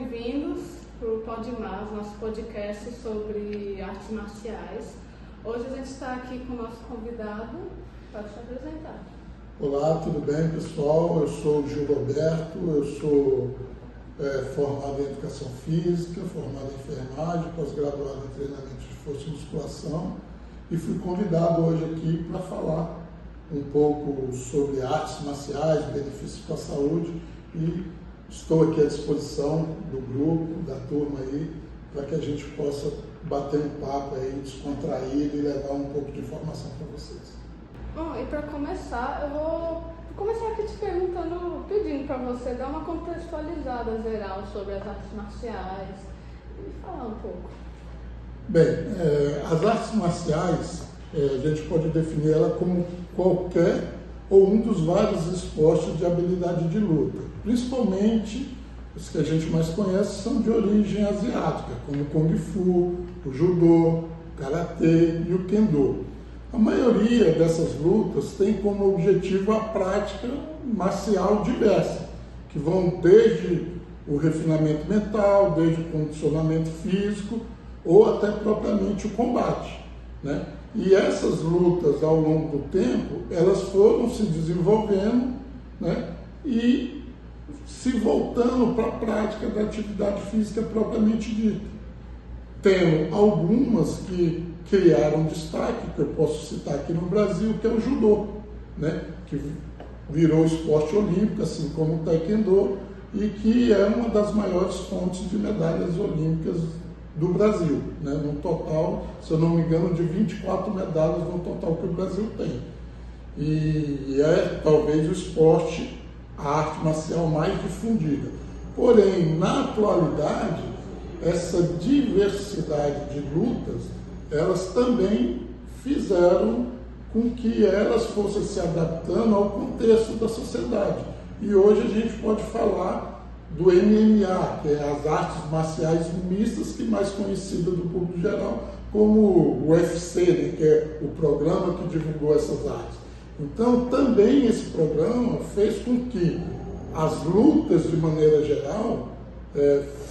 Bem-vindos para o Podmar, nosso podcast sobre artes marciais. Hoje a gente está aqui com o nosso convidado. Pode se apresentar. Olá, tudo bem, pessoal? Eu sou o Gil Roberto, eu sou formado em Educação Física, formado em Enfermagem, pós-graduado em Treinamento de Força e Musculação e fui convidado hoje aqui para falar um pouco sobre artes marciais, benefícios para a saúde e estou aqui à disposição do grupo, da turma aí, para que a gente possa bater um papo aí, descontraído e levar um pouco de informação para vocês. Bom, e para começar, eu vou começar aqui te perguntando, pedindo para você dar uma contextualizada geral sobre as artes marciais e falar um pouco. Bem, as artes marciais, a gente pode definir ela como qualquer ou um dos vários esportes de habilidade de luta. Principalmente, os que a gente mais conhece são de origem asiática, como o Kung Fu, o Judô, o Karatê e o Kendo. A maioria dessas lutas tem como objetivo a prática marcial diversa, que vão desde o refinamento mental, desde o condicionamento físico ou até propriamente o combate, né? E essas lutas, ao longo do tempo, elas foram se desenvolvendo, né? E se voltando para a prática da atividade física propriamente dita. Tendo algumas que criaram destaque, que eu posso citar aqui no Brasil, que é o judô, né? Que virou esporte olímpico, assim como o taekwondo, e que é uma das maiores fontes de medalhas olímpicas do Brasil, né? No total, se eu não me engano, de 24 medalhas no total que o Brasil tem. E é talvez o esporte, a arte marcial mais difundida. Porém, na atualidade, essa diversidade de lutas, elas também fizeram com que elas fossem se adaptando ao contexto da sociedade. E hoje a gente pode falar do MMA, que é as artes marciais mistas, que é mais conhecida do público geral como o UFC, né, que é o programa que divulgou essas artes. Então, também esse programa fez com que as lutas, de maneira geral,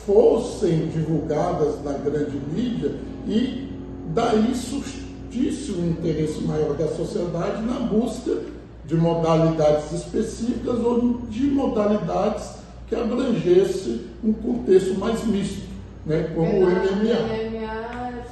fossem divulgadas na grande mídia e daí surgisse um interesse maior da sociedade na busca de modalidades específicas ou de modalidades que abrangesse um contexto mais misto, né, como o MMA. O MMA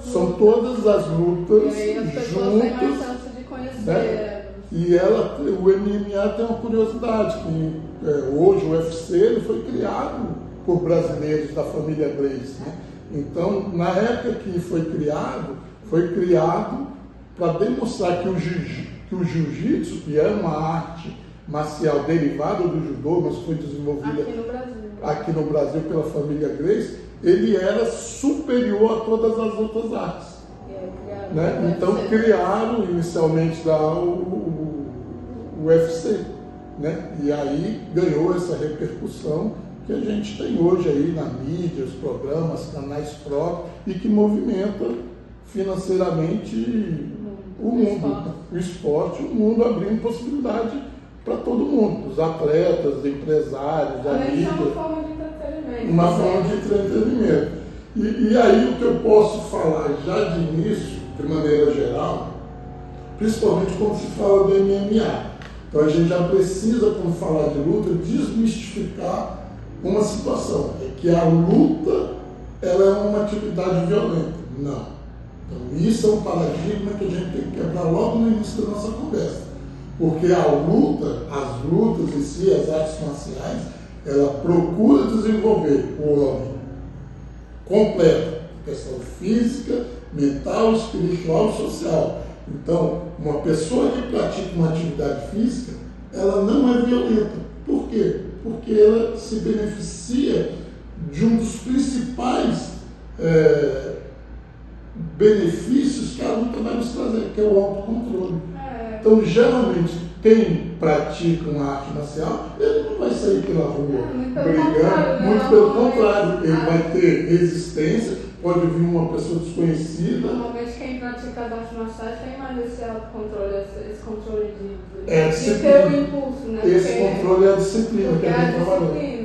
são todas as lutas e aí as pessoas têm mais chance de conhecer. Né? E o MMA tem uma curiosidade, que hoje o UFC ele foi criado por brasileiros da família Gracie, né? Então, na época que foi criado para demonstrar que o jiu-jitsu, que é uma arte marcial derivada do judô, mas foi desenvolvida aqui no Brasil pela família Gracie, ele era superior a todas as outras artes. Né? Então criaram inicialmente o UFC, né? E aí ganhou essa repercussão que a gente tem hoje aí na mídia, os programas, canais próprios, e que movimenta financeiramente o esporte, o mundo abrindo possibilidade para todo mundo, os atletas, empresários, a mídia. É uma forma de entretenimento. Uma forma de entretenimento. E aí o que eu posso falar já de início, de maneira geral, principalmente quando se fala do MMA. Então a gente já precisa, quando falar de luta, desmistificar uma situação. É que a luta ela é uma atividade violenta. Não. Então isso é um paradigma que a gente tem que quebrar logo no início da nossa conversa. Porque as lutas em si, as artes marciais, ela procura desenvolver o homem completo, questão física, mental, espiritual e social. Então, uma pessoa que pratica uma atividade física, ela não é violenta. Por quê? Porque ela se beneficia de um dos principais benefícios que a luta vai nos trazer, que é o autocontrole. Então, geralmente, quem pratica uma arte marcial, ele não vai sair pela rua brigando, muito pelo contrário, ele vai ter resistência, pode vir uma pessoa desconhecida. Normalmente, quem pratica as artes marciais tem mais esse autocontrole, esse controle de ter o impulso, né? Esse controle é a disciplina que a gente trabalha. Né?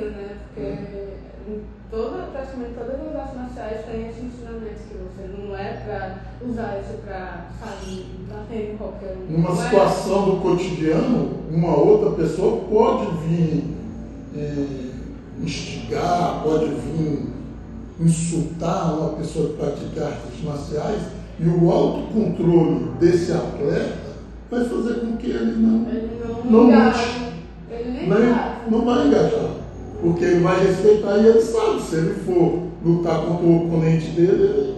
Porque praticamente todas as artes marciais têm esse ensinamento que você não é para usar isso para, sabe, bater em qualquer um. Numa situação do cotidiano, uma outra pessoa pode vir instigar, pode vir insultar uma pessoa que pratica artes marciais, e o autocontrole desse atleta vai fazer com que ele não vai engajar, porque ele vai respeitar e ele sabe, se ele for lutar contra o oponente dele, ele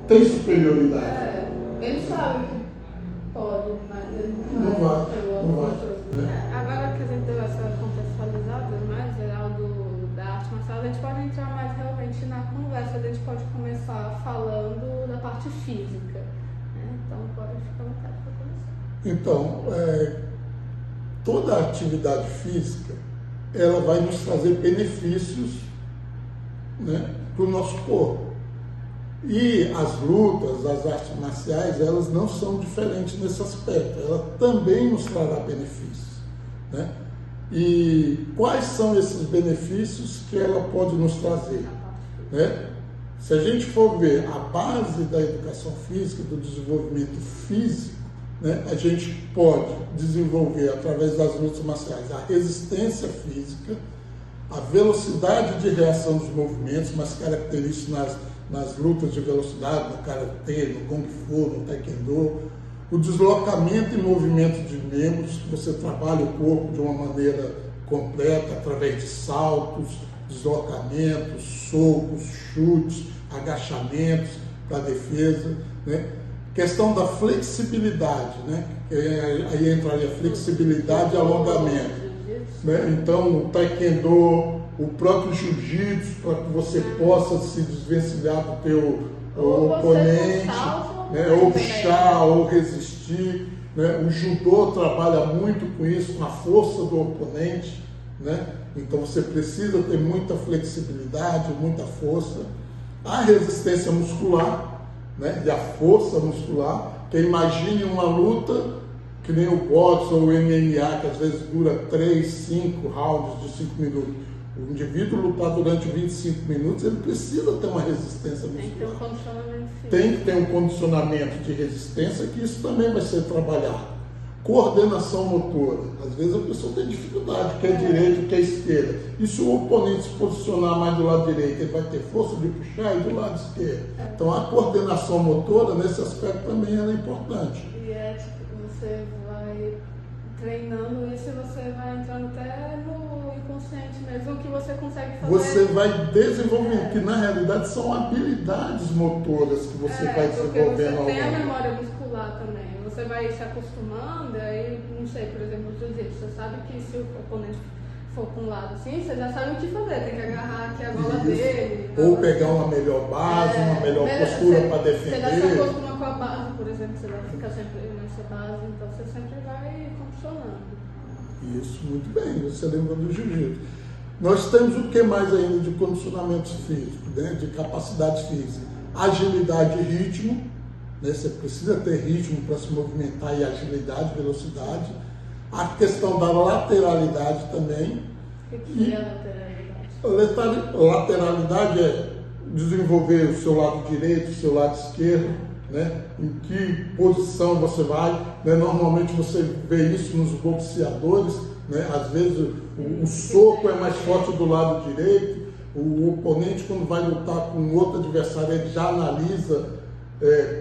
tem superioridade. Ele sabe que pode, mas ele não vai. Agora que a gente deu essa contextualizada mais geral da arte marcial, a gente pode entrar mais realmente na conversa, a gente pode começar falando da parte física, né? Então pode ficar à vontade para começar. Então, toda atividade física, ela vai nos trazer benefícios, né, para o nosso corpo. E as lutas, as artes marciais, elas não são diferentes nesse aspecto. Ela também nos trará benefícios, né? E quais são esses benefícios que ela pode nos trazer, né? Se a gente for ver a base da educação física, do desenvolvimento físico, né, a gente pode desenvolver, através das lutas marciais, a resistência física, a velocidade de reação dos movimentos, mais características nas lutas de velocidade, no karatê, no kung fu, no taekwondo, o deslocamento e movimento de membros, que você trabalha o corpo de uma maneira completa, através de saltos, deslocamentos, socos, chutes, agachamentos para defesa, né? Questão da flexibilidade, né? Aí entraria flexibilidade e alongamento, né? Então, o taekwondo, o próprio jiu-jitsu, para que você possa se desvencilhar do teu oponente, né? Ou puxar, ou resistir, né? O judô trabalha muito com isso, com a força do oponente, né? Então você precisa ter muita flexibilidade, muita força. A resistência muscular, né? E a força muscular, que imagine uma luta que nem o boxe ou o MMA, que às vezes dura 3, 5 rounds de 5 minutos. O indivíduo lutar durante 25 minutos, ele precisa ter uma resistência muscular. Tem que ter um condicionamento físico. Tem que ter um condicionamento de resistência, que isso também vai ser trabalhado. Coordenação motora. Às vezes a pessoa tem dificuldade, quer direito, quer esquerda. E se o oponente se posicionar mais do lado direito, ele vai ter força de puxar e do lado esquerdo. Então a coordenação motora, nesse aspecto, também ela é importante. E você vai treinando isso e você vai entrando até no inconsciente mesmo, que você consegue fazer. Você vai desenvolvendo, que na realidade são habilidades motoras que você vai desenvolvendo. Você tem a memória muscular também. Você vai se acostumando, aí, não sei, por exemplo, no jiu-jitsu, você sabe que se o oponente for para um lado assim, você já sabe o que fazer, tem que agarrar aqui a gola dele. Ou pegar uma melhor base, uma melhor postura para defender. Você já se acostuma com a base, por exemplo, você vai ficar sempre nessa base, então você sempre vai condicionando. Isso, muito bem, você lembra do jiu-jitsu. Nós temos o que mais ainda de condicionamento físico, né? De capacidade física? Agilidade e ritmo. Né? Você precisa ter ritmo para se movimentar, e agilidade, velocidade. A questão da lateralidade também. O que é a lateralidade? Lateralidade é desenvolver o seu lado direito, o seu lado esquerdo, né? Em que posição você vai, né? Normalmente você vê isso nos boxeadores, né? Às vezes o soco é mais forte do lado direito, o oponente, quando vai lutar com outro adversário, ele já analisa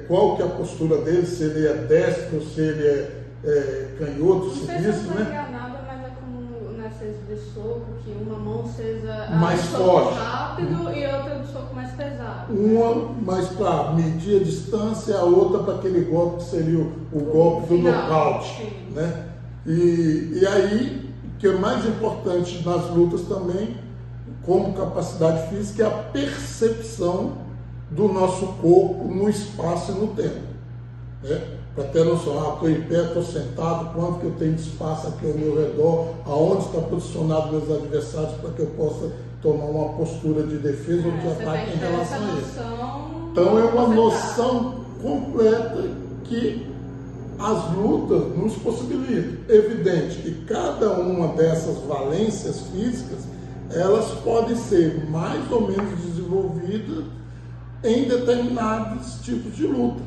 qual que é a postura dele, se ele é destro, se ele é canhoto, se diz, né? Não enganada, mas é como nessas de soco, que uma mão seja mais forte, rápido e outra do soco mais pesado. Uma mais para medir a distância, a outra para aquele golpe que seria o golpe do nocaute, né? E aí, o que é mais importante nas lutas também, como capacidade física, é a percepção do nosso corpo no espaço e no tempo, né? Para ter noção, estou em pé, estou sentado, quanto que eu tenho de espaço aqui ao meu redor, aonde está posicionado meus adversários, para que eu possa tomar uma postura de defesa ou de ataque em relação a isso. Então é uma noção completa que as lutas nos possibilitam. Evidente que cada uma dessas valências físicas, elas podem ser mais ou menos desenvolvidas em determinados tipos de luta,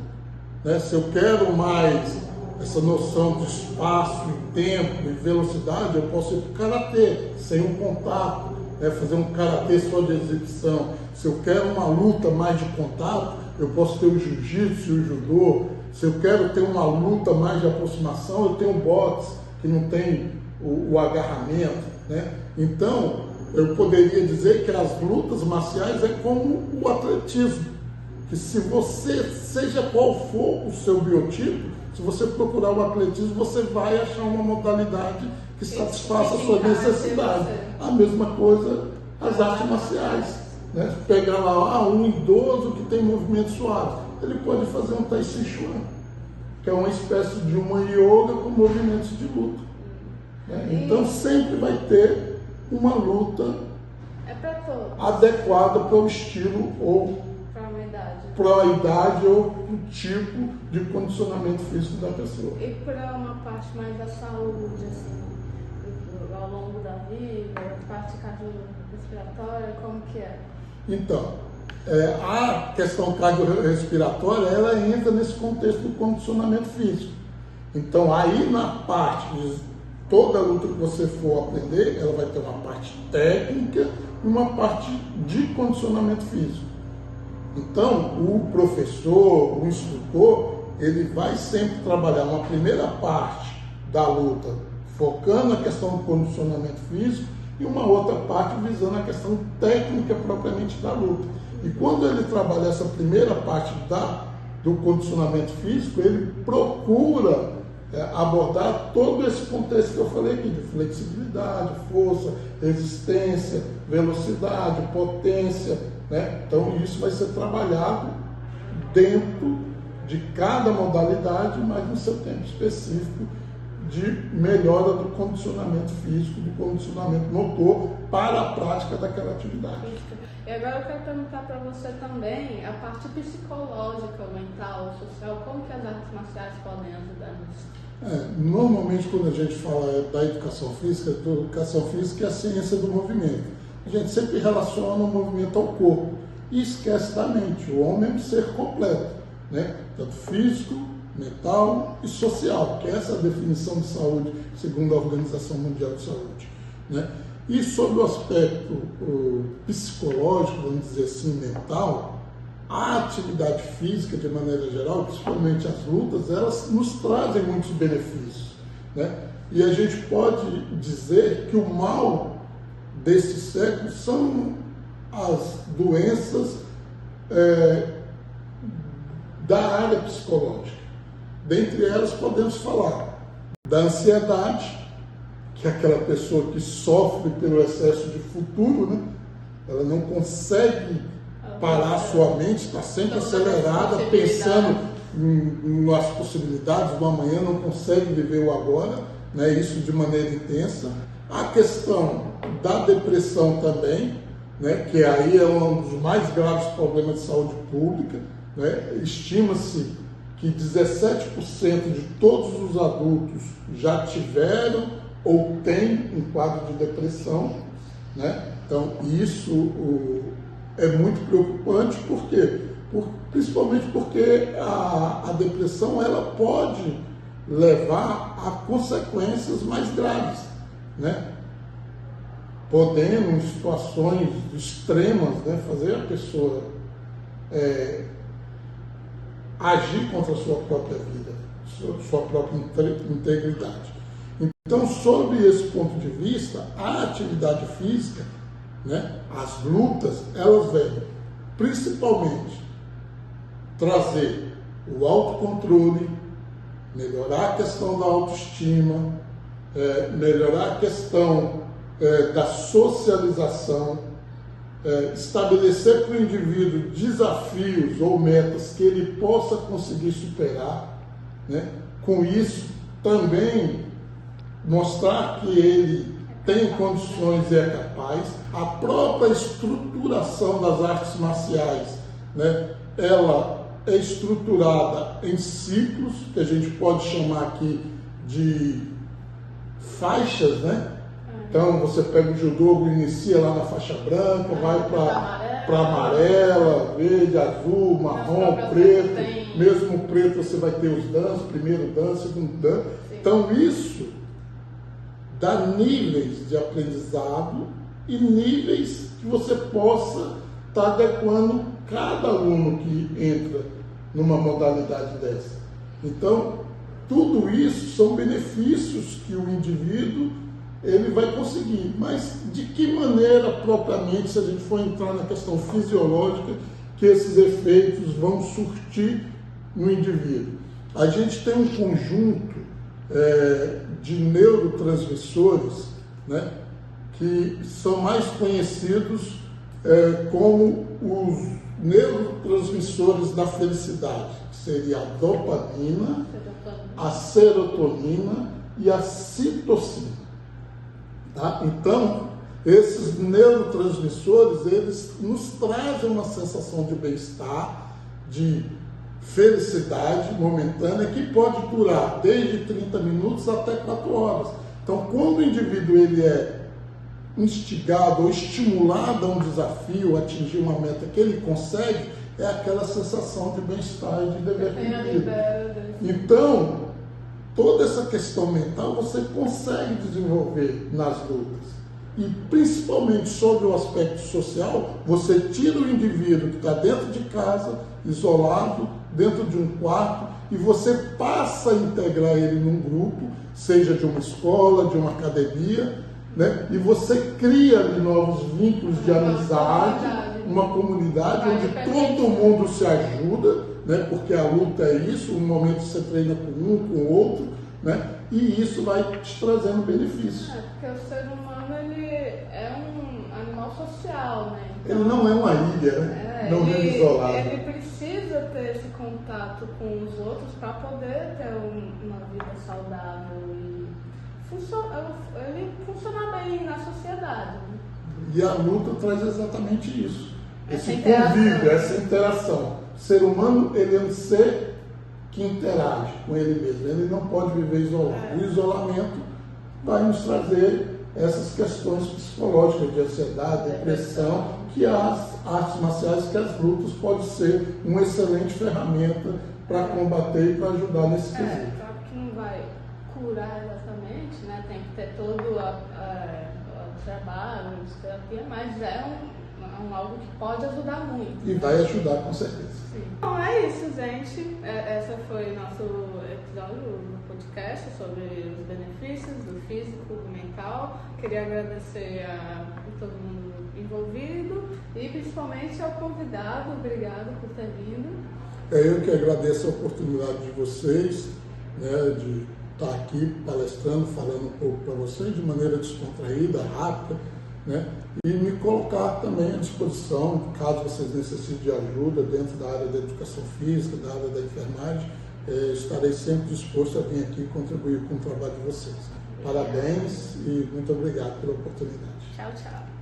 né? Se eu quero mais essa noção de espaço e tempo e velocidade, eu posso ir para o karatê, sem um contato, né? Fazer um karatê só de exibição. Se eu quero uma luta mais de contato, eu posso ter o jiu-jitsu e o judô. Se eu quero ter uma luta mais de aproximação, eu tenho o boxe, que não tem o agarramento, né? Então, eu poderia dizer que as lutas marciais é como o atletismo, que se você, seja qual for o seu biotipo, se você procurar o atletismo, você vai achar uma modalidade que satisfaça a sua necessidade. A mesma coisa as artes marciais, né? Pegar lá um idoso que tem movimentos suaves, ele pode fazer um Tai Chi Chuan, que é uma espécie de uma yoga com movimentos de luta, né? Então sempre vai ter uma luta adequada para o estilo ou para a idade ou para o tipo de condicionamento físico da pessoa. E para uma parte mais da saúde, assim, ao longo da vida, parte cardiorrespiratória, como que é? Então, a questão cardiorrespiratória, ela entra nesse contexto do condicionamento físico. Então, aí na parte de toda luta que você for aprender, ela vai ter uma parte técnica e uma parte de condicionamento físico. Então, o professor, o instrutor, ele vai sempre trabalhar uma primeira parte da luta, focando na questão do condicionamento físico, e uma outra parte visando a questão técnica propriamente da luta. E quando ele trabalha essa primeira parte do condicionamento físico, ele procura abordar todo esse contexto que eu falei aqui, de flexibilidade, força, resistência, velocidade, potência, né? Então isso vai ser trabalhado dentro de cada modalidade, mas no seu tempo específico de melhora do condicionamento físico, do condicionamento motor para a prática daquela atividade. E agora eu quero perguntar para você também a parte psicológica, mental, social, como que as artes marciais podem ajudar nisso? Normalmente quando a gente fala da educação física é a ciência do movimento. A gente sempre relaciona o movimento ao corpo e esquece da mente. O homem é um ser completo, né? Tanto físico, mental e social, que é essa definição de saúde segundo a Organização Mundial de Saúde, né? E sobre o aspecto psicológico, vamos dizer assim, mental, a atividade física, de maneira geral, principalmente as lutas, elas nos trazem muitos benefícios, né? E a gente pode dizer que o mal desse século são as doenças da área psicológica. Dentre elas podemos falar da ansiedade, que é aquela pessoa que sofre pelo excesso de futuro, né? Ela não consegue parar a sua mente, está sempre acelerada, pensando nas possibilidades do amanhã, não consegue viver o agora, né? Isso de maneira intensa. A questão da depressão também, né? Que aí é um dos mais graves problemas de saúde pública, né? Estima-se que 17% de todos os adultos já tiveram ou têm um quadro de depressão, né? Então isso é muito preocupante, por quê? Principalmente porque a depressão ela pode levar a consequências mais graves, né? Podendo, em situações extremas, né, fazer a pessoa agir contra a sua própria vida, sua própria integridade. Então, sob esse ponto de vista, a atividade física, né, as lutas, elas vêm principalmente trazer o autocontrole, melhorar a questão da autoestima, melhorar a questão da socialização, estabelecer para o indivíduo desafios ou metas que ele possa conseguir superar, né? Com isso também mostrar que ele tem condições e é capaz. A própria estruturação das artes marciais, né? Ela é estruturada em ciclos, que a gente pode chamar aqui de faixas, né? Então você pega o judô, inicia lá na faixa branca, vai para amarela, verde, azul, marrom, preto. Mesmo preto você vai ter os danos, primeiro dan, segundo dan. Então isso dá níveis de aprendizado e níveis que você possa estar adequando cada aluno que entra numa modalidade dessa. Então, tudo isso são benefícios que o indivíduo ele vai conseguir. Mas de que maneira propriamente, se a gente for entrar na questão fisiológica, que esses efeitos vão surtir no indivíduo? A gente tem um conjunto de neurotransmissores, né, que são mais conhecidos como os neurotransmissores da felicidade, que seria a dopamina, a serotonina e a citocina. Tá? Então, esses neurotransmissores, eles nos trazem uma sensação de bem-estar, de felicidade momentânea, que pode durar desde 30 minutos até 4 horas. Então, quando o indivíduo ele é instigado ou estimulado a um desafio, a atingir uma meta que ele consegue, é aquela sensação de bem-estar e de dever cumprido. Então, toda essa questão mental você consegue desenvolver nas lutas. E principalmente sobre o aspecto social, você tira o indivíduo que está dentro de casa, isolado, dentro de um quarto, e você passa a integrar ele num grupo, seja de uma escola, de uma academia, né? E você cria ali novos vínculos de amizade, uma comunidade onde todo mundo se ajuda, né? Porque a luta é isso, um momento você treina com um, com o outro, né? E isso vai te trazendo benefícios. Porque o ser humano ele é um animal social, né? Então, ele não é uma ilha, né? Não vive isolado. Ele precisa ter esse contato com os outros para poder ter uma vida saudável e ele funcionar bem na sociedade. Né? E a luta traz exatamente isso. Esse convívio, essa interação. O ser humano ele é um ser que interage com ele mesmo. Ele não pode viver isolado. O isolamento vai nos trazer essas questões psicológicas de ansiedade, depressão, que as artes marciais, que as lutas podem ser uma excelente ferramenta para combater e para ajudar nesse quesito. Claro que não vai curar exatamente, né? Tem que ter todo o trabalho, a terapia, mas é algo que pode ajudar muito. E vai ajudar com certeza. Sim. Então é isso, gente. Esse foi nosso episódio do podcast sobre os benefícios do físico, do mental. Queria agradecer a todo mundo envolvido e principalmente ao convidado. Obrigado por ter vindo. Eu que agradeço a oportunidade de vocês, né, de estar aqui palestrando, falando um pouco para vocês de maneira descontraída, rápida, né, e me colocar também à disposição, caso vocês necessitem de ajuda dentro da área da educação física, da área da enfermagem, estarei sempre disposto a vir aqui contribuir com o trabalho de vocês. Parabéns e muito obrigado pela oportunidade. Tchau, tchau.